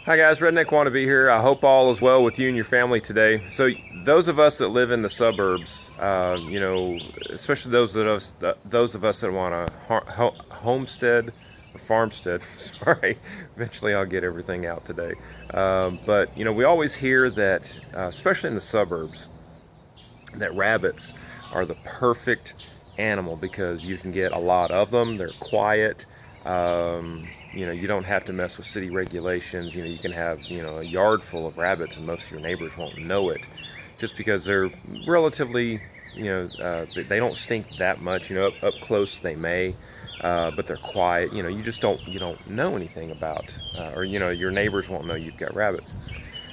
Hi guys, Redneck Wannabe here. I hope all is well with you and your family today. So those of us that live in the suburbs, especially those of us that want to homestead or farmstead. Sorry, eventually I'll get everything out today. But we always hear that, especially in the suburbs, that rabbits are the perfect animal because you can get a lot of them. They're quiet. You don't have to mess with city regulations. You can have, a yard full of rabbits and most of your neighbors won't know it just because they're relatively, they don't stink that much. Up close they may, but they're quiet. You don't know anything about, or your neighbors won't know you've got rabbits.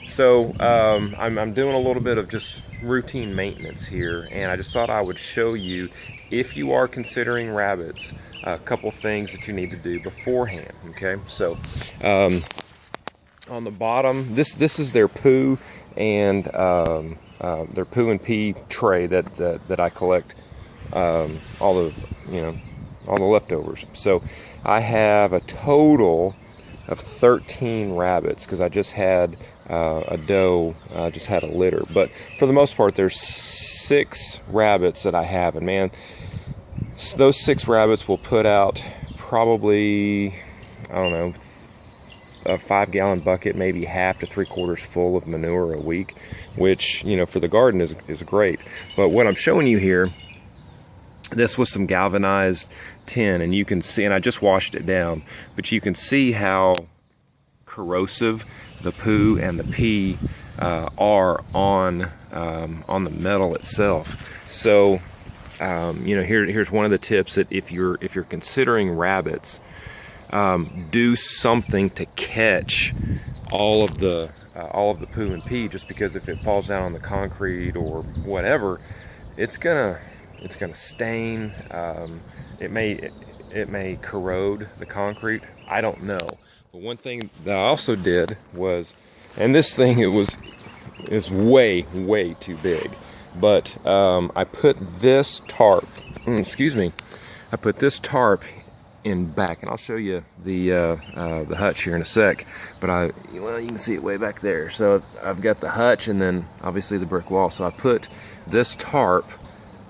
So I'm doing a little bit of just routine maintenance here, and I just thought I would show you, if you are considering rabbits, a couple things that you need to do beforehand. Okay, so on the bottom, this is their poo and their poo and pee tray that I collect all the leftovers. So I have a total of 13 rabbits because I just had a doe, just had a litter. But for the most part, there's 6 rabbits that I have, and man, those 6 rabbits will put out probably, I don't know, a 5-gallon bucket, maybe half to 3/4 full of manure a week, which, for the garden is great. But what I'm showing you here, this was some galvanized tin, and you can see, and I just washed it down, but you can see how corrosive the poo and the pee are on the metal itself. So here's one of the tips, that if you're considering rabbits, do something to catch all of the poo and pee, just because if it falls down on the concrete or whatever, it's gonna stain. It may corrode the concrete. I don't know. But one thing that I also did was, and this thing is way too big, but I put this tarp. I put this tarp in back, and I'll show you the hutch here in a sec. But you can see it way back there. So I've got the hutch, and then obviously the brick wall. So I put this tarp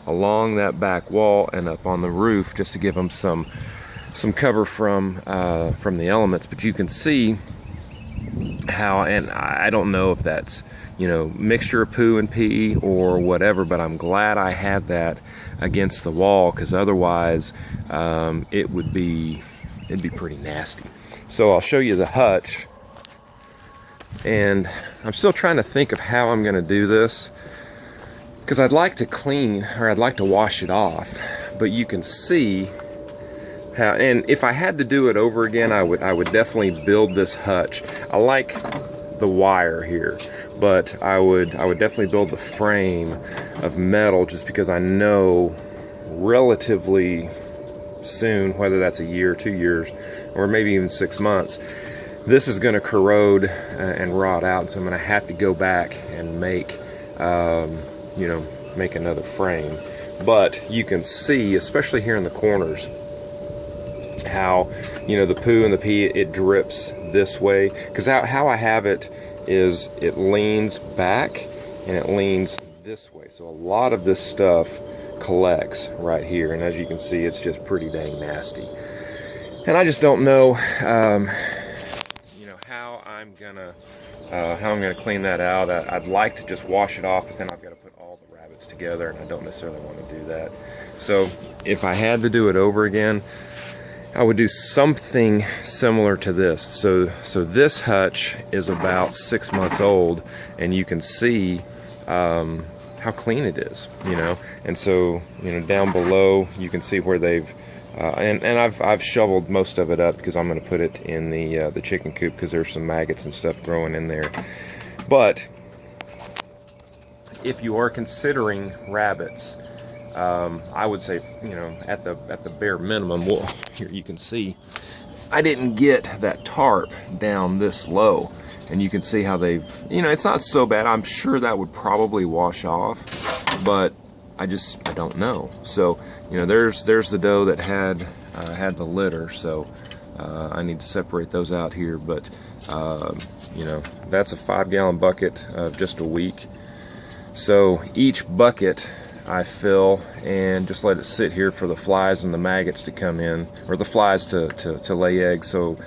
along that back wall and up on the roof just to give them some cover from the elements. But you can see how, and I don't know if that's mixture of poo and pee or whatever, but I'm glad I had that against the wall, because otherwise it'd be pretty nasty. So I'll show you the hutch, and I'm still trying to think of how I'm going to do this, because I'd like to clean, or I'd like to wash it off, but you can see how, and if I had to do it over again, I would definitely build this hutch. I like the wire here, but I would definitely build the frame of metal, just because I know relatively soon, whether that's a year, 2 years, or maybe even 6 months, this is going to corrode and rot out. So I'm going to have to go back and make make another frame. But you can see, especially here in the corners, how the poo and the pee, it drips this way, because how I have it is it leans back and it leans this way, so a lot of this stuff collects right here, and as you can see, it's just pretty dang nasty. And I just don't know how I'm gonna clean that out. I'd like to just wash it off, but then I've got to put all the rabbits together, and I don't necessarily want to do that. So if I had to do it over again, I would do something similar to this. So this hutch is about 6 months old, and you can see how clean it is, And so, down below, you can see where they've and I've shoveled most of it up, because I'm going to put it in the chicken coop, because there's some maggots and stuff growing in there. But if you are considering rabbits, I would say, at the bare minimum, well, here you can see I didn't get that tarp down this low, and you can see how they've, it's not so bad. I'm sure that would probably wash off, but I don't know. So, there's the doe that had the litter. So I need to separate those out here, but you know, that's a 5-gallon bucket of just a week. So each bucket I fill and just let it sit here for the flies and the maggots to come in, or the flies to lay eggs. So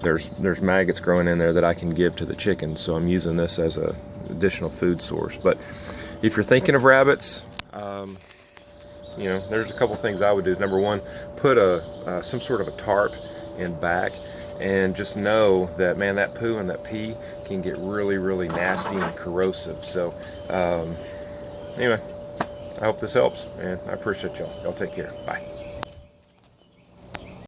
there's maggots growing in there that I can give to the chickens. So I'm using this as a additional food source. But if you're thinking of rabbits, you know, there's a couple things I would do. Number one, put some sort of a tarp in back, and just know that, man, that poo and that pee can get really, really nasty and corrosive. So anyway, I hope this helps, and I appreciate y'all. Y'all take care. Bye.